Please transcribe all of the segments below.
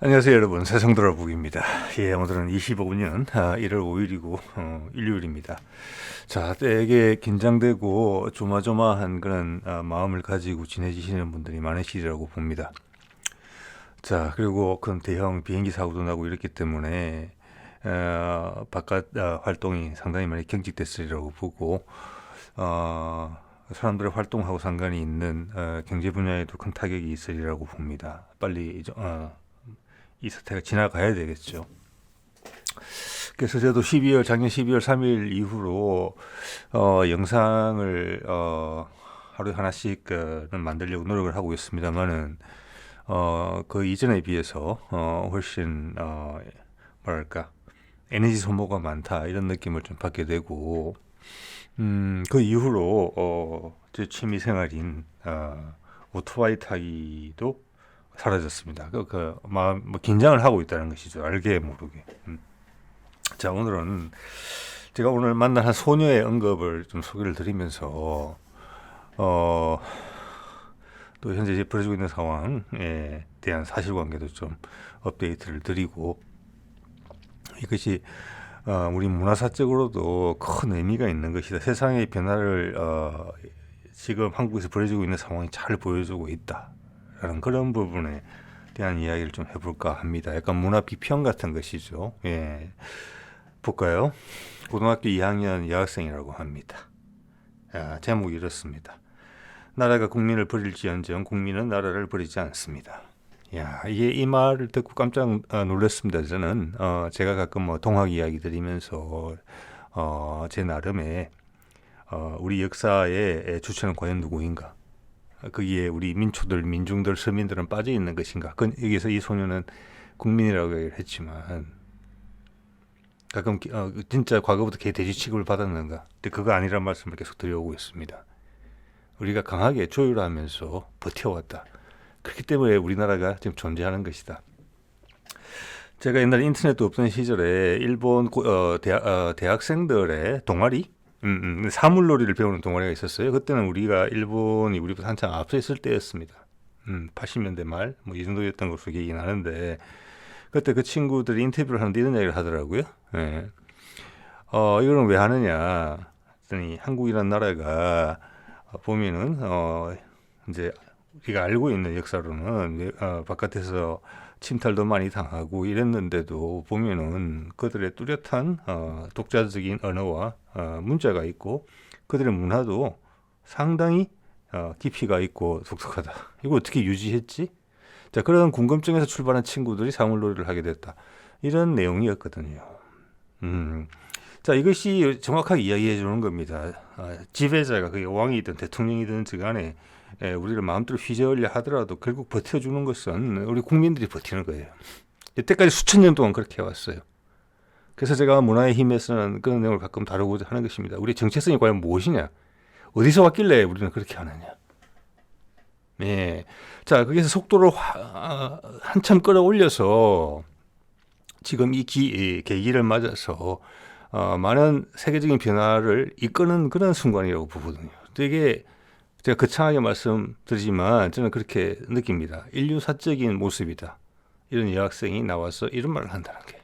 안녕하세요 여러분, 세상돌아보기입니다. 예, 오늘은 25년 1월 5일이고 일요일입니다. 자, 되게 긴장되고 조마조마한 그런 마음을 가지고 지내시는 분들이 많으시리라고 봅니다. 자, 그리고 큰 대형 비행기 사고도 나고 이렇기 때문에 바깥 활동이 상당히 많이 경직됐으리라고 보고 사람들의 활동하고 상관이 있는 경제 분야에도 큰 타격이 있으리라고 봅니다. 빨리 이 사태가 지나가야 되겠죠. 그래서 저도 작년 12월 3일 이후로 영상을 하루에 하나씩은 만들려고 노력을 하고 있습니다만은 그 이전에 비해서 훨씬 뭐랄까 에너지 소모가 많다 이런 느낌을 좀 받게 되고 그 이후로 제 취미 생활인 오토바이 타기도 사라졌습니다. 뭐 긴장을 하고 있다는 것이죠. 알게 모르게. 자, 오늘은 제가 오늘 만난 한 소녀의 언급을 좀 소개를 드리면서 또 현재 벌어지고 있는 상황에 대한 사실관계도 좀 업데이트를 드리고, 이것이 우리 문화사적으로도 큰 의미가 있는 것이다. 세상의 변화를 지금 한국에서 벌어지고 있는 상황이 잘 보여주고 있다. 라는 그런 부분에 대한 이야기를 좀 해볼까 합니다. 약간 문화 비평 같은 것이죠. 예. 볼까요? 고등학교 2학년 여학생이라고 합니다. 제목이 이렇습니다. 나라가 국민을 버릴지언정 국민은 나라를 버리지 않습니다. 이게 이 말을 듣고 깜짝 놀랐습니다. 저는 제가 가끔 뭐 동학 이야기 드리면서 제 나름의 우리 역사의 주체는 과연 누구인가? 거기에 우리 민중들, 서민들은 빠져 있는 것인가? 여기서 이 소녀는 국민이라고 얘기를 했지만 가끔 진짜 과거부터 개돼지 취급을 받았는가? 근데 그거 아니란 말씀을 계속 드려오고 있습니다. 우리가 강하게 조율하면서 버텨왔다. 그렇기 때문에 우리나라가 지금 존재하는 것이다. 제가 옛날에 인터넷도 없던 시절에 일본 대학생들의 동아리 사물놀이를 배우는 동아리가 있었어요. 그때는 일본이 우리보다 한참 앞서 있을 때였습니다. 80년대 말, 뭐 이 정도였던 것으로 기억이 나는데, 그때 그 친구들이 인터뷰를 하는데 이런 이야기를 하더라고요. 예. 이거는 왜 하느냐 했더니, 한국이라는 나라가 보면은 이제 우리가 알고 있는 역사로는 바깥에서 침탈도 많이 당하고 이랬는데도 보면은 그들의 뚜렷한 독자적인 언어와 문자가 있고 그들의 문화도 상당히 깊이가 있고 독특하다. 이걸 어떻게 유지했지? 자, 그런 궁금증에서 출발한 친구들이 사물놀이를 하게 됐다. 이런 내용이었거든요. 자, 이것이 정확하게 이야기해 주는 겁니다. 지배자가 그게 왕이든 대통령이든 간에 우리를 마음대로 휘저으려 하더라도 결국 버텨주는 것은 우리 국민들이 버티는 거예요. 이때까지 수천 년 동안 그렇게 해왔어요. 그래서 제가 문화의 힘에서는 그런 내용을 가끔 다루고자 하는 것입니다. 우리의 정체성이 과연 무엇이냐? 어디서 왔길래 우리는 그렇게 하느냐? 예. 자, 거기서 속도를 한참 끌어올려서 지금 이 계기를 맞아서 많은 세계적인 변화를 이끄는 그런 순간이라고 보거든요. 되게 제가 거창하게 말씀드리지만 저는 그렇게 느낍니다. 인류사적인 모습이다. 이런 여학생이 나와서 이런 말을 한다는 게.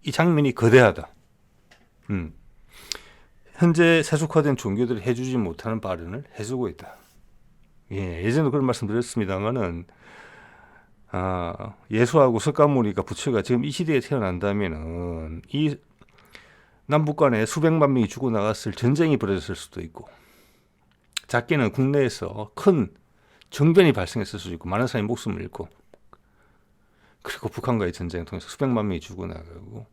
이 장면이 거대하다. 현재 세속화된 종교들이 해주지 못하는 발언을 해주고 있다. 예전에도 그런 말씀 드렸습니다만은 예수하고 석가모니가 부처가 지금 이 시대에 태어난다면은 이 남북 간에 수백만 명이 죽어 나갔을 전쟁이 벌어졌을 수도 있고, 작게는 국내에서 큰 정변이 발생했을 수도 있고, 많은 사람이 목숨을 잃고, 그리고 북한과의 전쟁을 통해서 수백만 명이 죽어나가고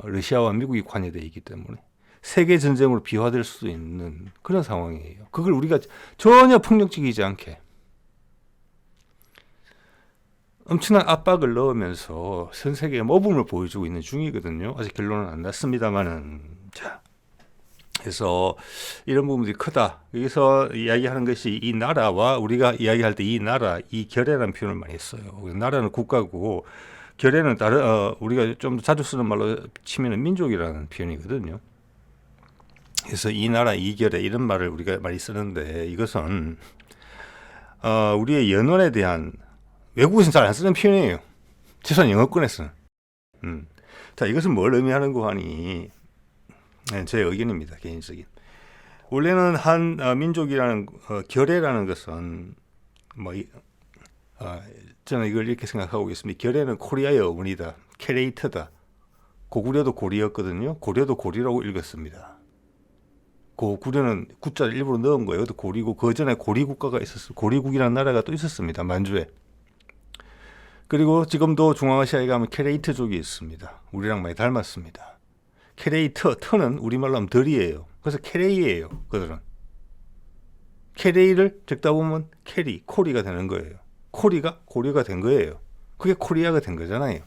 러시아와 미국이 관여되어 있기 때문에 세계 전쟁으로 비화될 수도 있는 그런 상황이에요. 그걸 우리가 전혀 폭력적이지 않게 엄청난 압박을 넣으면서 전 세계에 모범을 보여주고 있는 중이거든요. 아직 결론은 안 났습니다만은. 자, 그래서 이런 부분들이 크다. 여기서 이야기하는 것이 이 나라와 우리가 이야기할 때 이 나라, 이 결애라는 표현을 많이 써요. 나라는 국가고 결애는 우리가 좀 자주 쓰는 말로 치면 민족이라는 표현이거든요. 그래서 이 나라, 이 결애 이런 말을 우리가 많이 쓰는데, 이것은 우리의 연원에 대한, 외국에서는 잘 안 쓰는 표현이에요. 최소한 영어권에서는. 자, 이것은 뭘 의미하는고 하니, 제 의견입니다. 개인적인. 원래는 한 민족이라는 결애라는 것은 저는 이걸 이렇게 생각하고 있습니다. 결애는 코리아의 어머니다. 캐레이터다. 고구려도 고리였거든요. 고려도 고리라고 읽었습니다. 고구려는 구자를 일부러 넣은 거예요. 그것도 고리고, 그 전에 고리국가가 있었어요. 고리국이라는 나라가 또 있었습니다. 만주에. 그리고 지금도 중앙아시아에 가면 캐레이트족이 있습니다. 우리랑 많이 닮았습니다. 캐레이터, 터는 우리말로 하면 덜이에요. 그래서 캐레이예요. 그들은. 캐레이를 적다 보면 캐리, 코리가 되는 거예요. 코리가 고려가 된 거예요. 그게 코리아가 된 거잖아요.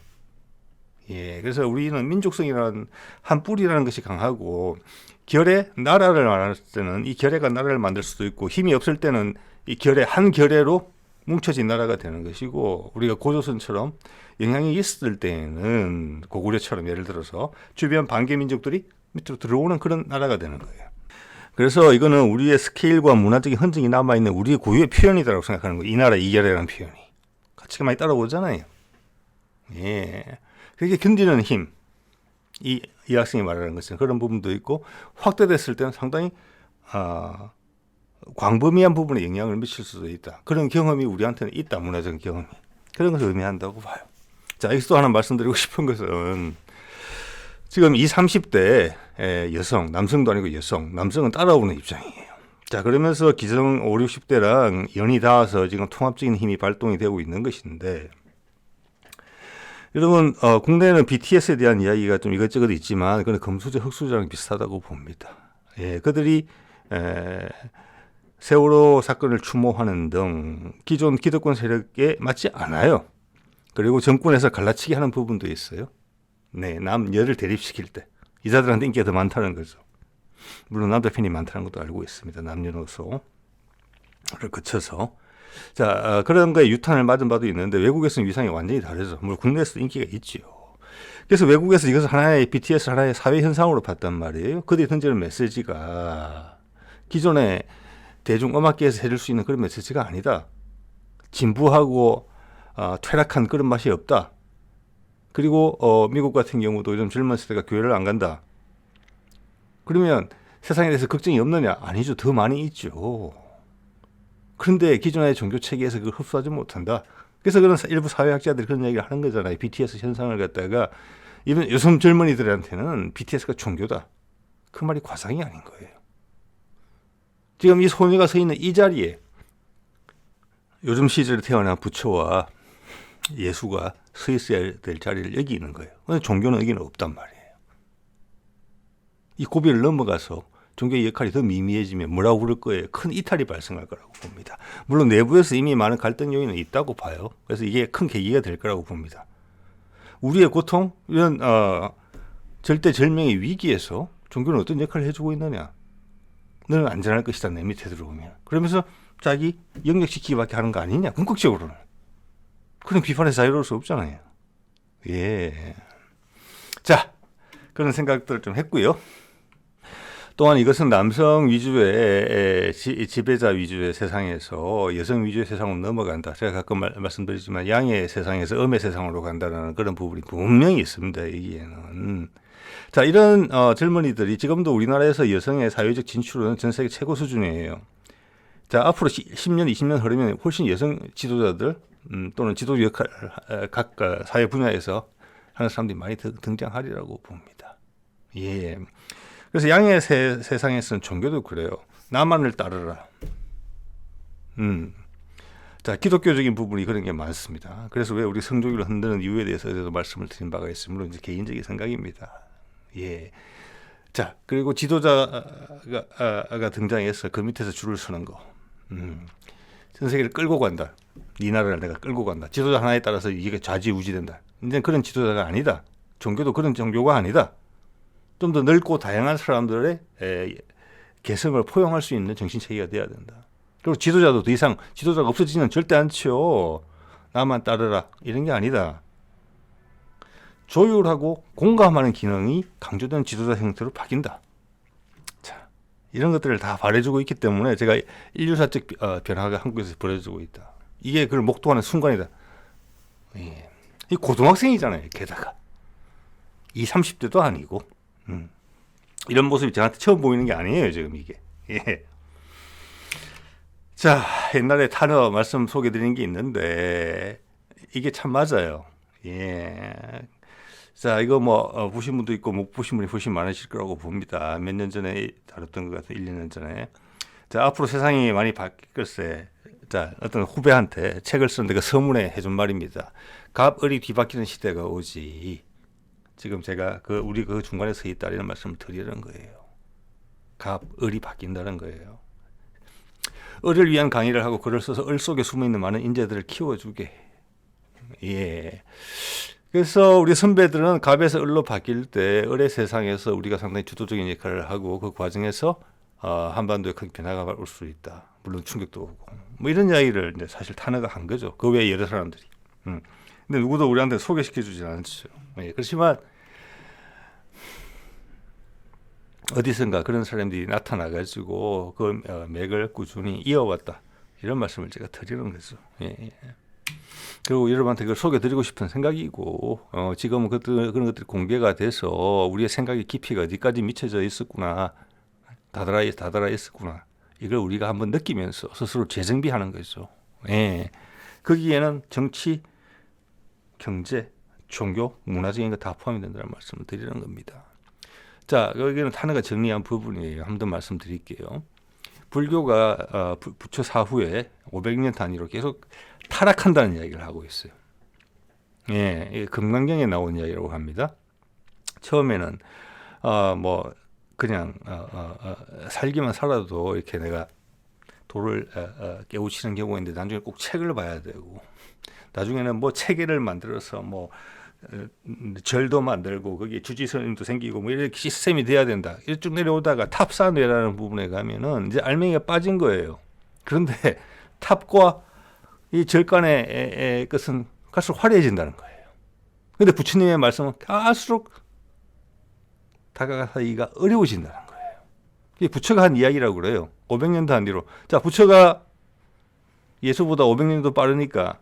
예, 그래서 우리는 민족성이라는 한 뿌리라는 것이 강하고, 결의 나라를 말할 때는 이 결의가 나라를 만들 수도 있고, 힘이 없을 때는 이 결의 한 결의로 뭉쳐진 나라가 되는 것이고, 우리가 고조선처럼 영향이 있을 때는 고구려처럼 예를 들어서 주변 반개 민족들이 밑으로 들어오는 그런 나라가 되는 거예요. 그래서 이거는 우리의 스케일과 문화적인 흔적이 남아있는 우리의 고유의 표현이라고 생각하는 거예요. 이 나라 이 결의라는 표현이 가치가 많이 따라오잖아요. 예, 그렇게 견디는 힘, 이 학생이 말하는 것은 그런 부분도 있고, 확대됐을 때는 상당히 광범위한 부분에 영향을 미칠 수도 있다. 그런 경험이 우리한테는 있다. 문화적인 경험이. 그런 것을 의미한다고 봐요. 자, 여기서 또 하나 말씀드리고 싶은 것은, 지금 20, 30대 여성, 남성도 아니고 여성, 남성은 따라오는 입장이에요. 자, 그러면서 기성 5, 60대랑 연이 닿아서 지금 통합적인 힘이 발동이 되고 있는 것인데, 여러분, 국내에는 BTS에 대한 이야기가 좀 이것저것 있지만, 그건 금수저, 흑수저랑 비슷하다고 봅니다. 예, 그들이, 세월호 사건을 추모하는 등 기존 기득권 세력에 맞지 않아요. 그리고 정권에서 갈라치기 하는 부분도 있어요. 네, 남녀를 대립시킬 때. 이자들한테 인기가 더 많다는 거죠. 물론 남자 팬이 많다는 것도 알고 있습니다. 남녀노소를 거쳐서. 자, 그런 거에 유탄을 맞은 바도 있는데, 외국에서는 위상이 완전히 다르죠. 물론 국내에서도 인기가 있지요. 그래서 외국에서 이것을 하나의 BTS 하나의 사회 현상으로 봤단 말이에요. 그들이 던지는 메시지가 기존의 대중음악계에서 해줄 수 있는 그런 메시지가 아니다. 진부하고 퇴락한 그런 맛이 없다. 그리고 미국 같은 경우도 요즘 젊은 세대가 교회를 안 간다. 그러면 세상에 대해서 걱정이 없느냐? 아니죠. 더 많이 있죠. 그런데 기존의 종교 체계에서 그걸 흡수하지 못한다. 그래서 그런 일부 사회학자들이 그런 얘기를 하는 거잖아요. BTS 현상을 갖다가 요즘 젊은이들한테는 BTS가 종교다. 그 말이 과장이 아닌 거예요. 지금 이 소녀가 서 있는 이 자리에 요즘 시절에 태어난 부처와 예수가 서 있어야 될 자리를 여기 있는 거예요. 근데 종교는 여기는 없단 말이에요. 이 고비를 넘어가서 종교의 역할이 더 미미해지면 뭐라고 부를 거예요? 큰 이탈이 발생할 거라고 봅니다. 물론 내부에서 이미 많은 갈등 요인은 있다고 봐요. 그래서 이게 큰 계기가 될 거라고 봅니다. 우리의 고통, 이런 절대절명의 위기에서 종교는 어떤 역할을 해주고 있느냐? 너는 안전할 것이다. 내 밑에 들어오면. 그러면서 자기 영역시키기밖에 하는 거 아니냐? 궁극적으로는. 그런 비판의 자유로울 수 없잖아요. 예. 자, 그런 생각들을 좀 했고요. 또한 이것은 남성 위주의 지배자 위주의 세상에서 여성 위주의 세상으로 넘어간다. 제가 가끔 말씀드리지만 양의 세상에서 음의 세상으로 간다는 그런 부분이 분명히 있습니다. 여기에는. 자, 이런 젊은이들이 지금도 우리나라에서 여성의 사회적 진출은 전 세계 최고 수준이에요. 자, 앞으로 10년, 20년 흐르면 훨씬 여성 지도자들 또는 지도 역할 각 사회 분야에서 하는 사람들이 많이 등장하리라고 봅니다. 예. 그래서 양의 세상에서는 종교도 그래요. 나만을 따르라. 자, 기독교적인 부분이 그런 게 많습니다. 그래서 왜 우리 성조기를 흔드는 이유에 대해서도 말씀을 드린 바가 있으므로 물론 이제 개인적인 생각입니다. 예. 자, 그리고 지도자가 등장해서 그 밑에서 줄을 서는 거. 전 세계를 끌고 간다. 이 나라를 내가 끌고 간다. 지도자 하나에 따라서 이게 좌지우지된다. 이제 그런 지도자가 아니다. 종교도 그런 종교가 아니다. 좀 더 넓고 다양한 사람들의 개성을 포용할 수 있는 정신체계가 돼야 된다. 그리고 지도자도 더 이상 지도자가 없어지는 절대 않죠. 나만 따르라. 이런 게 아니다. 조율하고 공감하는 기능이 강조된 지도자 형태로 바뀐다. 자, 이런 것들을 다 바래주고 있기 때문에 제가 인류사적 변화가 한국에서 벌어지고 있다. 이게 그걸 목도하는 순간이다. 예. 이 고등학생이잖아요. 게다가 이 30대도 아니고 이런 모습이 저한테 처음 보이는 게 아니에요. 지금 이게. 예. 자, 옛날에 탄핵 말씀 소개드린 게 있는데 이게 참 맞아요. 예. 자, 이거 뭐 보신 분도 있고 못 보신 분이 훨씬 많으실 거라고 봅니다. 몇 년 전에 다뤘던 것 같아요. 1, 2년 전에. 자, 앞으로 세상이 많이 바뀔 것에 자, 어떤 후배한테 책을 쓰는데 그 서문에 해준 말입니다. 갑을이 뒤바뀌는 시대가 오지. 지금 제가 우리 그 중간에 서 있다 이런 말씀을 드리는 거예요. 갑을이 바뀐다는 거예요. 을을 위한 강의를 하고 글을 써서 을 속에 숨어있는 많은 인재들을 키워주게. 예. 그래서 우리 선배들은 갑에서 을로 바뀔 때 을의 세상에서 우리가 상당히 주도적인 역할을 하고 그 과정에서 한반도에 큰 변화가 올 수 있다. 물론 충격도 오고. 뭐 이런 이야기를 이제 사실 탄핵가 한 거죠. 그 외에 여러 사람들이. 근데 누구도 우리한테 소개시켜 주진 않죠. 예, 그렇지만 어디선가 그런 사람들이 나타나가지고 그 맥을 꾸준히 이어왔다. 이런 말씀을 제가 드리는 거죠. 예, 예. 그리고 여러분한테 그걸 소개드리고 싶은 생각이고 지금은 그런 것들이 공개가 돼서 우리의 생각의 깊이가 어디까지 미쳐져 있었구나. 다다라 있었구나. 이걸 우리가 한번 느끼면서 스스로 재정비하는 거죠. 예. 거기에는 정치, 경제, 종교, 문화적인 거 다 포함이 된다는 말씀을 드리는 겁니다. 자, 여기는 탄핵가 정리한 부분이에요. 한 번 더 말씀드릴게요. 불교가 부처 사후에 500년 단위로 계속 타락한다는 이야기를 하고 있어요. 예, 금강경에 나온 이야기라고 합니다. 처음에는 뭐 그냥 살기만 살아도 이렇게 내가 도를 깨우치는 경우가 있는데 나중에 꼭 책을 봐야 되고 나중에는 뭐 체계를 만들어서 뭐 절도 만들고 거기에 주지스님도 생기고 뭐 이렇게 시스템이 돼야 된다. 이렇게 쭉 내려오다가 탑사뇌라는 부분에 가면은 이제 알맹이가 빠진 거예요. 그런데 탑과 이 절간의 것은 갈수록 화려해진다는 거예요. 근데 부처님의 말씀은 갈수록 다가가기가 어려워진다는 거예요. 이게 부처가 한 이야기라고 그래요. 500년 단위로. 자, 부처가 예수보다 500년도 빠르니까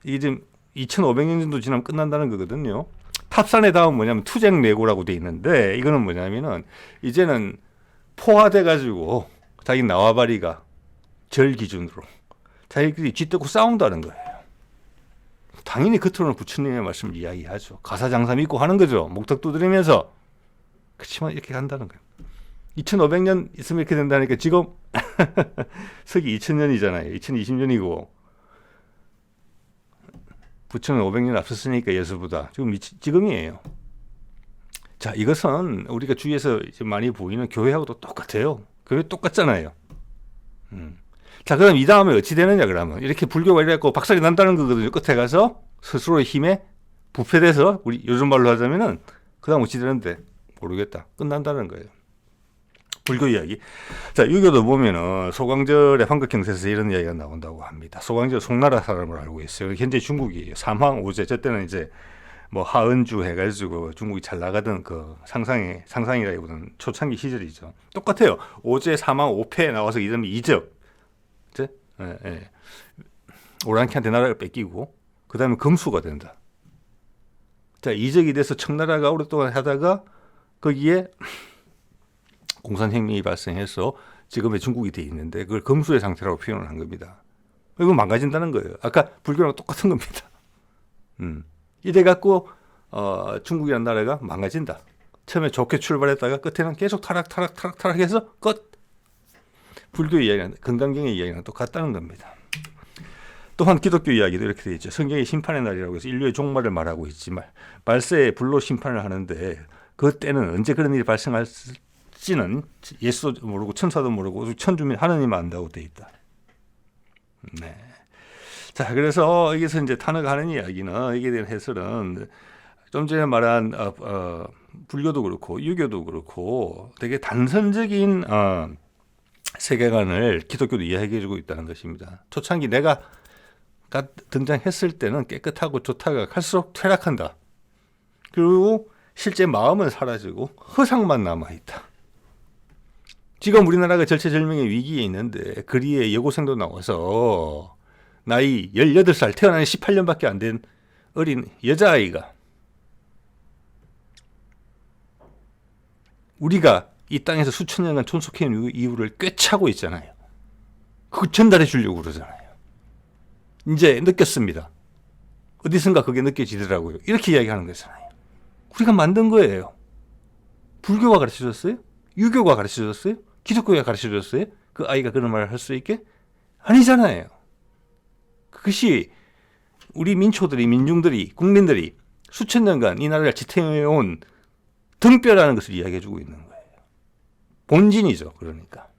이게 지금 2500년 정도 지나면 끝난다는 거거든요. 탑산의 다음 뭐냐면 투쟁내고라고 돼 있는데 이거는 뭐냐면은 이제는 포화돼 가지고 자기 나와바리가 절 기준으로 자기들이 쥐뜯고 싸운다는 거예요. 당연히 겉으로는 부처님의 말씀을 이야기하죠. 가사장사 믿고 하는 거죠. 목탁 두드리면서. 그렇지만 이렇게 간다는 거예요. 2500년 있으면 이렇게 된다니까 지금 서기 2000년이잖아요. 2020년이고 부처는 500년 앞섰으니까 예수보다 지금이에요. 자, 이것은 우리가 주위에서 이제 많이 보이는 교회하고도 똑같아요. 교회 똑같잖아요. 자, 그럼 이 다음에 어찌 되느냐 그러면 이렇게 불교가 이래갖고 박살이 난다는 거거든요. 끝에 가서 스스로의 힘에 부패돼서 우리 요즘 말로 하자면은 그 다음 어찌 되는데 모르겠다. 끝난다는 거예요. 불교 이야기. 자, 유교도 보면은 소광절의 환극경세에서 이런 이야기가 나온다고 합니다. 소광절 송나라 사람을 알고 있어요. 현재 중국이에요. 삼황 오제. 저 때는 이제 뭐 하은주 해가지고 중국이 잘 나가던 그 상상이라기보다는 초창기 시절이죠. 똑같아요. 오제, 삼황, 오패에 나와서 이름이 이적. 예, 예. 오랑캐한테 나라를 뺏기고 그 다음에 금수가 된다. 자, 이적이 돼서 청나라가 오랫동안 하다가 거기에 공산혁명이 발생해서 지금의 중국이 돼 있는데 그걸 금수의 상태라고 표현을 한 겁니다. 이거 망가진다는 거예요. 아까 불교랑 똑같은 겁니다. 이래 갖고 중국이라는 나라가 망가진다. 처음에 좋게 출발했다가 끝에는 계속 타락해서 끝. 불교 이야기는 건강경의 이야기랑 똑같다는 겁니다. 또한 기독교 이야기도 이렇게 되어 있죠. 성경의 심판의 날이라고 해서 인류의 종말을 말하고 있지만 말세에 불로 심판을 하는데 그때는 언제 그런 일이 발생할지는 예수도 모르고 천사도 모르고 천주민 하느님만 안다고 되어 있다. 네. 자, 그래서 여기서 이제 탄핵하는 이야기는 이게 대한 해설은 좀 전에 말한 불교도 그렇고 유교도 그렇고 되게 단선적인 세계관을 기독교도 이야기해주고 있다는 것입니다. 초창기 내가 등장했을 때는 깨끗하고 좋다가 갈수록 퇴락한다. 그리고 실제 마음은 사라지고 허상만 남아있다. 지금 우리나라가 절체절명의 위기에 있는데 거리에 여고생도 나와서 나이 18살 태어난 18년밖에 안 된 어린 여자아이가 우리가 이 땅에서 수천 년간 존속해온 이유를 꿰차고 있잖아요. 그거 전달해 주려고 그러잖아요. 이제 느꼈습니다. 어디선가 그게 느껴지더라고요. 이렇게 이야기하는 거잖아요. 우리가 만든 거예요. 불교가 가르쳐줬어요? 유교가 가르쳐줬어요? 기독교가 가르쳐줬어요? 그 아이가 그런 말을 할 수 있게? 아니잖아요. 그것이 우리 민초들이, 민중들이, 국민들이 수천 년간 이 나라를 지탱해온 등뼈라는 것을 이야기해주고 있는 거예요. 본진이죠. 그러니까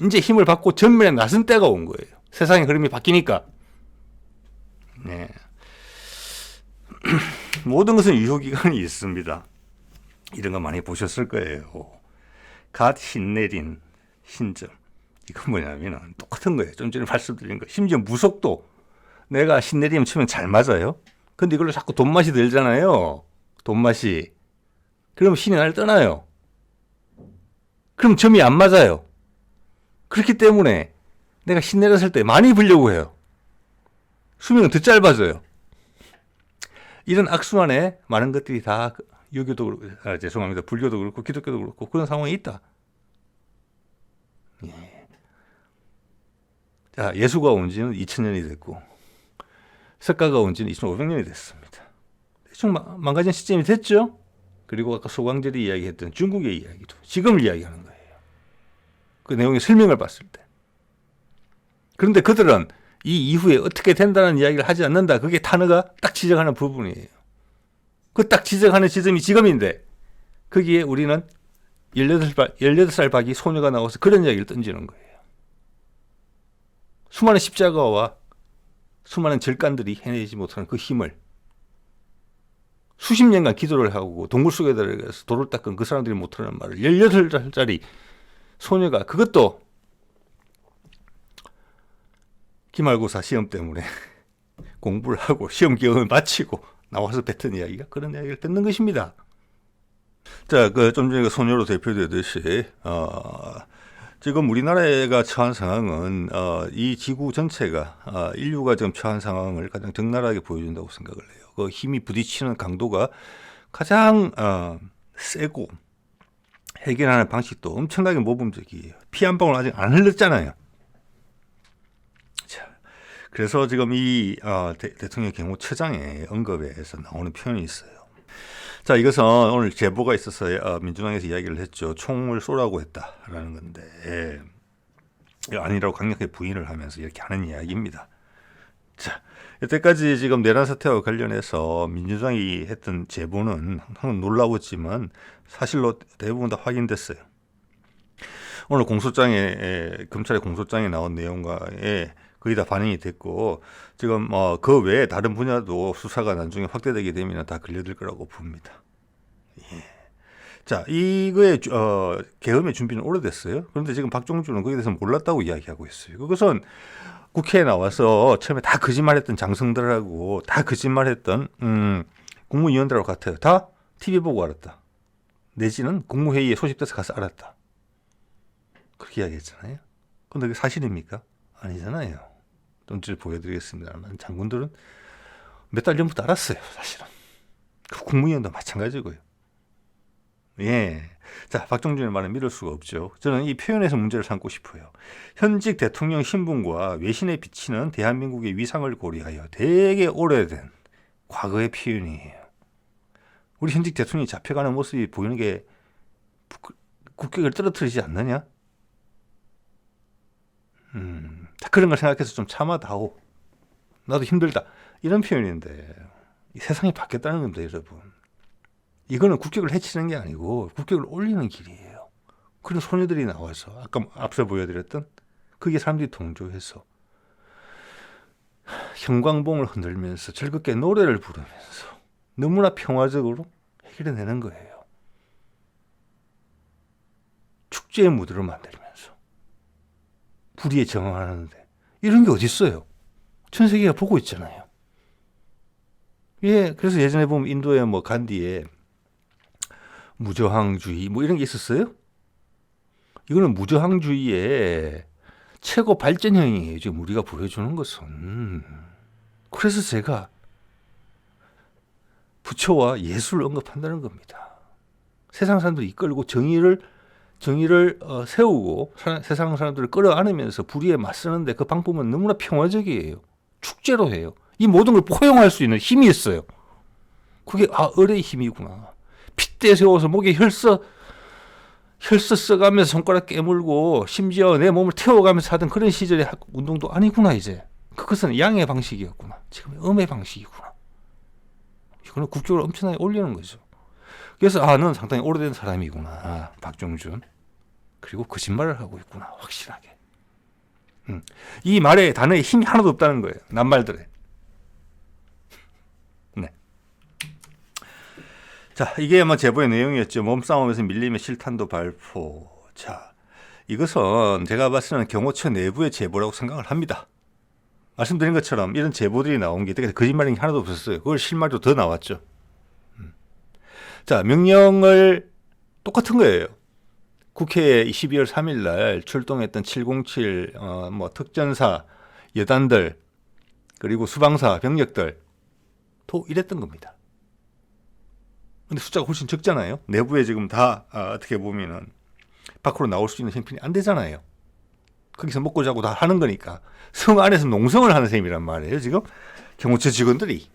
이제 힘을 받고 전면에 나선 때가 온 거예요. 세상의 흐름이 바뀌니까. 네. 모든 것은 유효기간이 있습니다. 이런 거 많이 보셨을 거예요. 갓 신내린 신점. 이건 뭐냐면 똑같은 거예요. 좀 전에 말씀드린 거. 심지어 무속도 내가 신내리면 치면 잘 맞아요. 근데 이걸로 자꾸 돈맛이 들잖아요. 돈맛이. 그럼 신이 나를 떠나요. 그럼 점이 안 맞아요. 그렇기 때문에 내가 신내렸을 때 많이 불려고 해요. 수명은 더 짧아져요. 이런 악순환에 많은 것들이 다 유교도 그렇고, 죄송합니다. 불교도 그렇고 기독교도 그렇고 그런 상황이 있다. 예. 자, 예수가 온 지는 2000년이 됐고 석가가 온 지는 2500년이 됐습니다. 대충 망가진 시점이 됐죠. 그리고 아까 소광절이 이야기했던 중국의 이야기도 지금을 이야기하는 거예요. 그 내용의 설명을 봤을 때. 그런데 그들은 이 이후에 어떻게 된다는 이야기를 하지 않는다. 그게 타너가 딱 지적하는 부분이에요. 그 딱 지적하는 지점이 지금인데 거기에 우리는 18살 박이 소녀가 나와서 그런 이야기를 던지는 거예요. 수많은 십자가와 수많은 절간들이 해내지 못하는 그 힘을 수십 년간 기도를 하고 동굴 속에 들어가서 돌을 닦은 그 사람들이 못하는 말을 18살짜리 소녀가 그것도 기말고사 시험 때문에 공부를 하고 시험 기간을 마치고 나와서 뱉은 이야기가 그런 이야기를 듣는 것입니다. 자, 좀 전에 소녀로 대표되듯이 지금 우리나라가 처한 상황은 이 지구 전체가 인류가 지금 처한 상황을 가장 적나라하게 보여준다고 생각을 해요. 그 힘이 부딪히는 강도가 가장 세고 해결하는 방식도 엄청나게 모범적이에요. 피 한 방울 아직 안 흘렀잖아요. 자, 그래서 지금 이 대통령 경호처장의 언급에서 나오는 표현이 있어요. 자, 이것은 오늘 제보가 있어서 민주당에서 이야기를 했죠. 총을 쏘라고 했다라는 건데 아니라고 강력하게 부인을 하면서 이렇게 하는 이야기입니다. 자, 여태까지 지금 내란 사태와 관련해서 민주당이 했던 제보는 항상 놀라웠지만 사실로 대부분 다 확인됐어요. 오늘 공소장에 검찰의 공소장에 나온 내용과에 거의 다 반영이 됐고 지금 그 외에 다른 분야도 수사가 나중에 확대되게 되면 다 걸려들 거라고 봅니다. 예. 자, 이거의 계엄의 준비는 오래됐어요. 그런데 지금 박종준은 거기에 대해서 몰랐다고 이야기하고 있어요. 그것은 국회에 나와서 처음에 다 거짓말했던 장성들하고 다 거짓말했던 국무위원들하고 같아요. 다 TV 보고 알았다. 내지는 국무회의에 소집돼서 가서 알았다. 그렇게 이야기했잖아요. 근데 그게 사실입니까? 아니잖아요. 좀 보여드리겠습니다만 장군들은 몇 달 전부터 알았어요. 사실은. 그 국무위원도 마찬가지고요. 예. 자, 박종준의 말은 믿을 수가 없죠. 저는 이 표현에서 문제를 삼고 싶어요. 현직 대통령 신분과 외신에 비치는 대한민국의 위상을 고려하여 되게 오래된 과거의 표현이에요. 우리 현직 대통령이 잡혀가는 모습이 보이는 게 국격을 떨어뜨리지 않느냐? 그런 걸 생각해서 좀 참아다오. 나도 힘들다. 이런 표현인데 세상이 바뀌었다는 겁니다, 여러분. 이거는 국격을 해치는 게 아니고 국격을 올리는 길이에요. 그런 소녀들이 나와서 아까 앞서 보여드렸던 그게 사람들이 동조해서 형광봉을 흔들면서 즐겁게 노래를 부르면서 너무나 평화적으로 해결해내는 거예요. 축제의 무드를 만들면서 불의에 저항하는데 이런 게 어디 있어요? 전 세계가 보고 있잖아요. 예, 그래서 예전에 보면 인도의 간디의 무저항주의 이런 게 있었어요. 이거는 무저항주의의 최고 발전형이에요. 지금 우리가 보여주는 것은. 그래서 제가 부처와 예수를 언급한다는 겁니다. 세상 사람들을 이끌고 정의를 세우고 세상 사람들을 끌어안으면서 불의에 맞서는데 그 방법은 너무나 평화적이에요. 축제로 해요. 이 모든 걸 포용할 수 있는 힘이 있어요. 그게 을의 힘이구나. 핏대 세워서 목에 혈서 써가면서 손가락 깨물고 심지어 내 몸을 태워가면서 하던 그런 시절의 운동도 아니구나 이제. 그것은 양의 방식이었구나. 지금 음의 방식이구나. 이거는 국격을 엄청나게 올리는 거죠. 그래서 넌 상당히 오래된 사람이구나. 박종준. 그리고 거짓말을 하고 있구나. 확실하게. 이 말에 단어에 힘이 하나도 없다는 거예요. 낱말들에. 네. 자, 이게 뭐 제보의 내용이었죠. 몸싸움에서 밀림의 실탄도 발포. 자, 이것은 제가 봤을 때는 경호처 내부의 제보라고 생각을 합니다. 말씀드린 것처럼 이런 제보들이 나온 게 거짓말인 게 하나도 없었어요. 그걸 실마리로 더 나왔죠. 자, 명령을 똑같은 거예요. 국회에 12월 3일 날 출동했던 707 특전사 여단들 그리고 수방사 병력들 또 이랬던 겁니다. 근데 숫자가 훨씬 적잖아요. 내부에 지금 다 어떻게 보면은 밖으로 나올 수 있는 형편이 안 되잖아요. 거기서 먹고 자고 다 하는 거니까 성 안에서 농성을 하는 셈이란 말이에요. 지금 경호처 직원들이.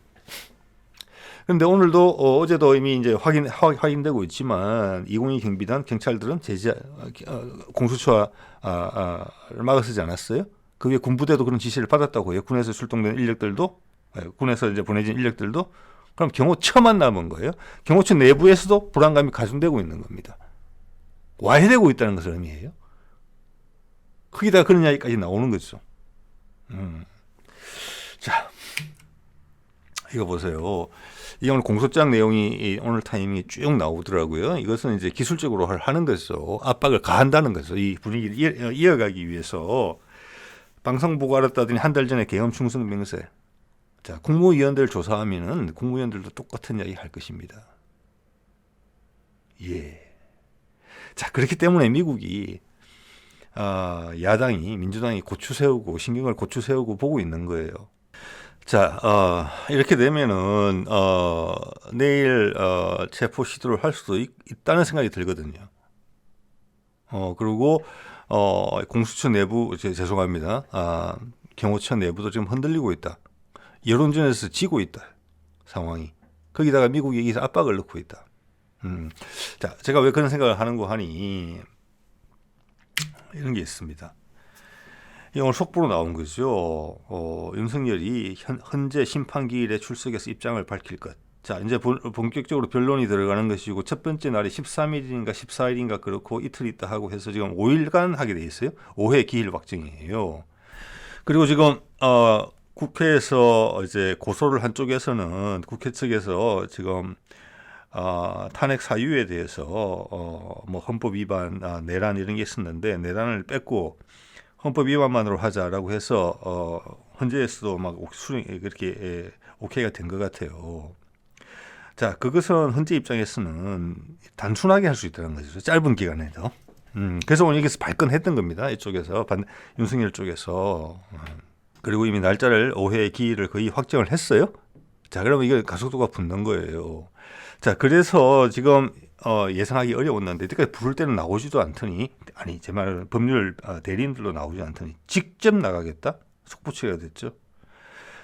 그런데 오늘도 어제도 이미 이제 확인되고 있지만 202 경비단 경찰들은 공수처를 막아서지 않았어요. 그 위에 군부대도 그런 지시를 받았다고 해요. 군에서 출동된 인력들도 군에서 이제 보내진 인력들도 그럼 경호처만 남은 거예요. 경호처 내부에서도 불안감이 가중되고 있는 겁니다. 와해되고 있다는 것을 의미해요. 거기다가 그런 이야기까지 나오는 거죠. 자, 이거 보세요. 이 오늘 공소장 내용이 오늘 타이밍이 쭉 나오더라고요. 이것은 이제 기술적으로 하는 거죠. 압박을 가한다는 거죠. 이 분위기를 이어가기 위해서 방송보고 알았다더니 한 달 전에 계엄 충성 명세. 자, 국무위원들 조사하면은 국무위원들도 똑같은 이야기 할 것입니다. 예. 자, 그렇기 때문에 미국이 야당이 민주당이 고추 세우고 신경을 고추 세우고 보고 있는 거예요. 자, 이렇게 되면은 내일 체포 시도를 할 수도 있다는 생각이 들거든요. 그리고 공수처 내부 죄송합니다. 경호처 내부도 지금 흔들리고 있다. 여론전에서 지고 있다. 상황이. 거기다가 미국이 여기서 압박을 넣고 있다. 자, 제가 왜 그런 생각을 하는고 하니 이런 게 있습니다. 오늘 속보로 나온 거죠. 윤석열이 현재 심판기일에 출석해서 입장을 밝힐 것. 자, 이제 본격적으로 변론이 들어가는 것이고 첫 번째 날이 13일인가 14일인가 그렇고 이틀 있다 하고 해서 지금 5일간 하게 돼 있어요. 5회 기일 확정이에요. 그리고 지금 국회에서 이제 고소를 한 쪽에서는 국회 측에서 지금 탄핵 사유에 대해서 뭐 헌법 위반, 내란 이런 게 있었는데 내란을 뺐고 헌법 위반만으로 하자라고 해서 헌재에서도 막 그렇게 오케이가 된 것 같아요. 자, 그것은 헌재 입장에서는 단순하게 할 수 있다는 거죠. 짧은 기간에도. 그래서 오늘 여기서 발끈했던 겁니다. 이쪽에서 윤석열 쪽에서. 그리고 이미 날짜를 5회 기일을 거의 확정을 했어요. 자, 그러면 이거 가속도가 붙는 거예요. 자, 그래서 지금 예상하기 어려웠는데 여태까지 부를 때는 나오지도 않더니 제 말은 법률 대리인들로 나오지 않더니 직접 나가겠다? 속보치가 됐죠.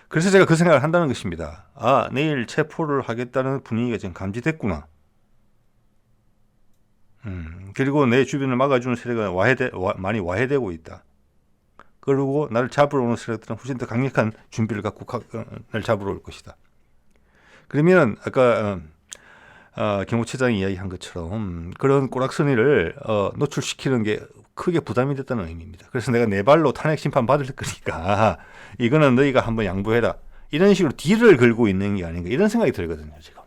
그래서 제가 그 생각을 한다는 것입니다. 내일 체포를 하겠다는 분위기가 지금 감지됐구나. 그리고 내 주변을 막아주는 세력은 많이 와해되고 있다. 그리고 나를 잡으러 오는 세력들은 훨씬 더 강력한 준비를 갖고 나를 잡으러 올 것이다. 그러면 아까 경호처장이 이야기한 것처럼 그런 꼬락서니를 노출시키는 게 크게 부담이 됐다는 의미입니다. 그래서 내가 내 발로 탄핵 심판 받을 거니까 이거는 너희가 한번 양보해라. 이런 식으로 딜을 걸고 있는 게 아닌가 이런 생각이 들거든요. 지금.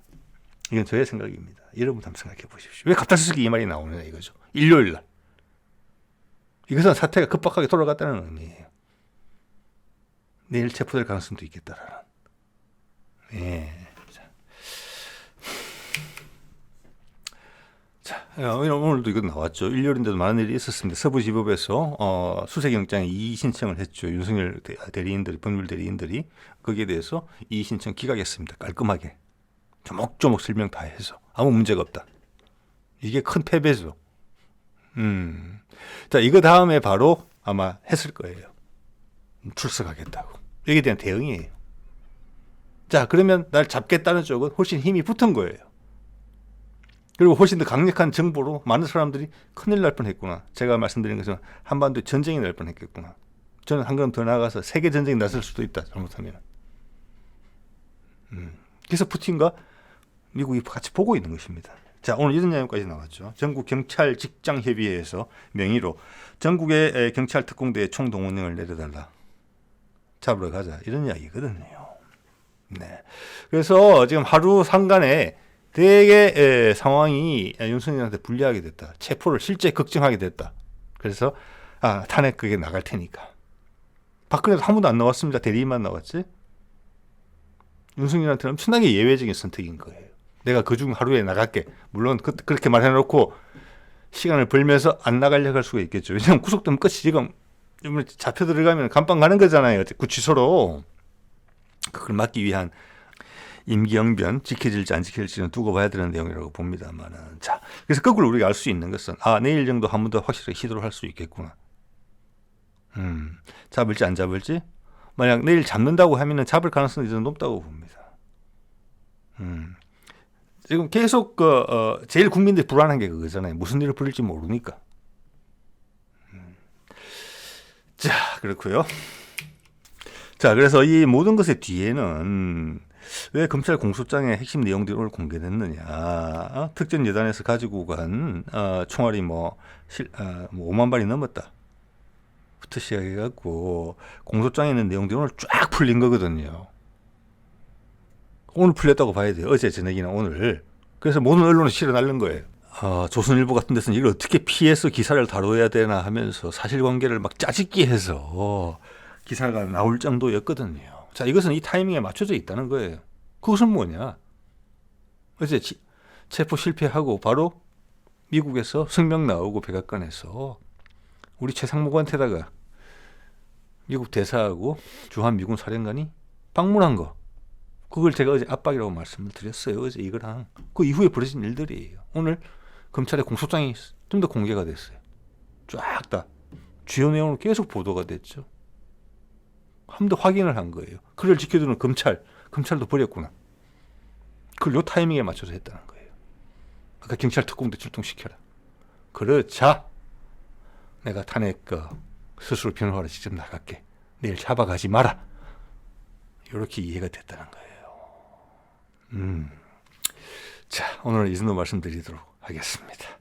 이건 저의 생각입니다. 여러분도 한번 생각해 보십시오. 왜 갑작스럽게 이 말이 나오느냐 이거죠. 일요일 날. 이것은 사태가 급박하게 돌아갔다는 의미예요. 내일 체포될 가능성도 있겠다라는. 예. 자, 오늘도 이거 나왔죠. 일요일인데도 많은 일이 있었습니다. 서부지법에서 수색영장에 이의 신청을 했죠. 윤석열 대리인들이, 법률 대리인들이 거기에 대해서 이의 신청 기각했습니다. 깔끔하게. 조목조목 설명 다 해서 아무 문제가 없다. 이게 큰 패배죠. 자, 이거 다음에 바로 아마 했을 거예요. 출석하겠다고. 여기에 대한 대응이에요. 자, 그러면 날 잡겠다는 쪽은 훨씬 힘이 붙은 거예요. 그리고 훨씬 더 강력한 정보로 많은 사람들이 큰일 날 뻔했구나. 제가 말씀드린 것처럼 한반도에 전쟁이 날 뻔했겠구나. 저는 한 걸음 더 나아가서 세계 전쟁이 났을 수도 있다. 잘못하면. 그래서 푸틴과 미국이 같이 보고 있는 것입니다. 자, 오늘 이런 내용까지 나왔죠. 전국 경찰 직장 협의회에서 명의로 전국의 경찰 특공대의 총동원령을 내려달라. 잡으러 가자. 이런 이야기거든요. 네. 그래서 지금 하루 상간에 되게 상황이 윤석열한테 불리하게 됐다. 체포를 실제 걱정하게 됐다. 그래서 탄핵 그게 나갈 테니까. 박근혜도 한 번도 안 나왔습니다. 대리인만 나왔지. 윤석열한테는 엄청나게 예외적인 선택인 거예요. 내가 그중 하루에 나갈게. 물론 그렇게 말해놓고 시간을 벌면서 안 나가려고 할 수가 있겠죠. 왜냐하면 구속되면 끝이 지금 잡혀 들어가면 감방 가는 거잖아요. 구치소로. 그걸 막기 위한 임기응변 지켜질지 안 지켜질지는 두고 봐야 되는 내용이라고 봅니다만은. 자, 그래서 거꾸로 우리가 알 수 있는 것은 내일 정도 한 번 더 확실하게 시도를 할 수 있겠구나. 잡을지 안 잡을지. 만약 내일 잡는다고 하면은 잡을 가능성이 좀 높다고 봅니다. 지금 계속 제일 국민들이 불안한 게 그거잖아요. 무슨 일을 벌일지 모르니까. 자, 그렇고요. 자, 그래서 이 모든 것의 뒤에는 왜 검찰 공소장의 핵심 내용들이 오늘 공개됐느냐. 특전 여단에서 가지고 간 총알이 5만 발이 넘었다. 부터 시작해갖고 공소장에 있는 내용들이 오늘 쫙 풀린 거거든요. 오늘 풀렸다고 봐야 돼요. 어제 저녁이나 오늘. 그래서 모든 언론은 실어 날린 거예요. 조선일보 같은 데서는 이걸 어떻게 피해서 기사를 다뤄야 되나 하면서 사실관계를 막 짜집기 해서 기사가 나올 정도였거든요. 자, 이것은 이 타이밍에 맞춰져 있다는 거예요. 그것은 뭐냐? 어제 체포 실패하고 바로 미국에서 성명 나오고 백악관에서 우리 최상목한테다가 미국 대사하고 주한 미군 사령관이 방문한 거. 그걸 제가 어제 압박이라고 말씀을 드렸어요. 어제 이거랑. 그 이후에 벌어진 일들이에요. 오늘 검찰의 공소장이 좀 더 공개가 됐어요. 쫙 다. 주요 내용으로 계속 보도가 됐죠. 한 번 더 확인을 한 거예요. 그를 지켜주는 검찰도 버렸구나. 그걸 요 타이밍에 맞춰서 했다는 거예요. 아까 경찰 특공대 출동시켜라. 그러자 내가 탄핵 스스로 변호하러 직접 나갈게. 내일 잡아가지 마라. 이렇게 이해가 됐다는 거예요. 자, 오늘 이 정도 말씀드리도록 하겠습니다.